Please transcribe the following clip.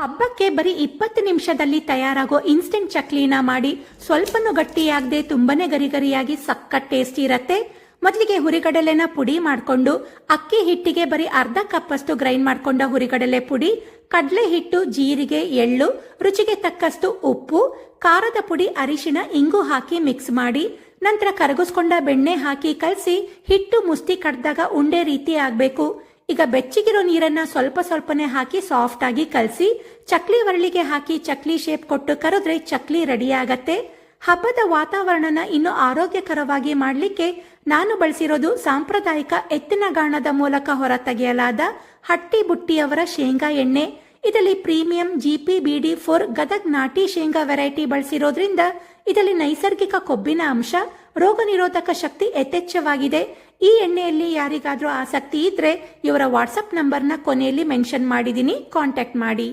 ಹಬ್ಬಕ್ಕೆ ಬರೀ 20 ನಿಮಿಷದಲ್ಲಿ ತಯಾರಾಗೋ ಇನ್ಸ್ಟೆಂಟ್ ಚಕ್ಲಿನ ಮಾಡಿ ಸ್ವಲ್ಪನೂ ಗಟ್ಟಿಯಾಗದೆ ತುಂಬಾನೇ ಗರಿಗರಿಯಾಗಿ ಸಖತ್ ಟೇಸ್ಟ್ ಇರತ್ತೆ. ಮೊದಲಿಗೆ ಹುರಿಗಡಲೆನ ಪುಡಿ ಮಾಡಿಕೊಂಡು ಅಕ್ಕಿ ಹಿಟ್ಟಿಗೆ ಬರೀ ಅರ್ಧ ಕಪ್ ಅಷ್ಟು ಗ್ರೈಂಡ್ ಮಾಡ್ಕೊಂಡ ಹುರಿಗಡಲೆ ಪುಡಿ, ಕಡಲೆ ಹಿಟ್ಟು, ಜೀರಿಗೆ, ಎಳ್ಳು, ರುಚಿಗೆ ತಕ್ಕಷ್ಟು ಉಪ್ಪು, ಖಾರದ ಪುಡಿ, ಅರಿಶಿಣ, ಇಂಗು ಹಾಕಿ ಮಿಕ್ಸ್ ಮಾಡಿ ನಂತರ ಕರಗಿಸ್ಕೊಂಡ ಬೆಣ್ಣೆ ಹಾಕಿ ಕಲಸಿ ಹಿಟ್ಟು ಮುಸ್ತಿ ಕಡ್ದಾಗ ಉಂಡೆ ರೀತಿ ಆಗ್ಬೇಕು. ಈಗ ಬೆಚ್ಚಗಿರೋ ನೀರನ್ನ ಸ್ವಲ್ಪ ಸ್ವಲ್ಪನೇ ಹಾಕಿ ಸಾಫ್ಟ್ ಆಗಿ ಕಲಸಿ ಚಕ್ಲಿ ಒರಳಿಗೆ ಹಾಕಿ ಚಕ್ಲಿ ಶೇಪ್ ಕೊಟ್ಟು ಕರೆದ್ರೆ ಚಕ್ಲಿ ರೆಡಿ ಆಗತ್ತೆ. ಹಬ್ಬದ ವಾತಾವರಣನ ಇನ್ನು ಆರೋಗ್ಯಕರವಾಗಿ ಮಾಡಲಿಕ್ಕೆ ನಾನು ಬಳಸಿರೋದು ಸಾಂಪ್ರದಾಯಿಕ ಎತ್ತಿನ ಗಾಣದ ಮೂಲಕ ಹೊರ ತೆಗೆಯಲಾದ ಹಟ್ಟಿ ಬುಟ್ಟಿಯವರ ಶೇಂಗಾ ಎಣ್ಣೆ. ಇದರಲ್ಲಿ ಪ್ರೀಮಿಯಂ GP-BD4 ಗದಗ್ ನಾಟಿ ಶೇಂಗಾ ವೆರೈಟಿ ಬಳಸಿರೋದ್ರಿಂದ ಇದರಲ್ಲಿ ನೈಸರ್ಗಿಕ ಕೊಬ್ಬಿನ ಅಂಶ, ರೋಗ ನಿರೋಧಕ ಶಕ್ತಿ ಯಥೇಚ್ಛವಾಗಿದೆ. ಈ ಎಣ್ಣೆಯಲ್ಲಿ ಯಾರಿಗಾದ್ರೂ ಆಸಕ್ತಿ ಇದ್ರೆ ಇವರ ವಾಟ್ಸಪ್ ನಂಬರ್ನ ಕೊನೆಯಲ್ಲಿ ಮೆನ್ಷನ್ ಮಾಡಿದ್ದೀನಿ, ಕಾಂಟ್ಯಾಕ್ಟ್ ಮಾಡಿ.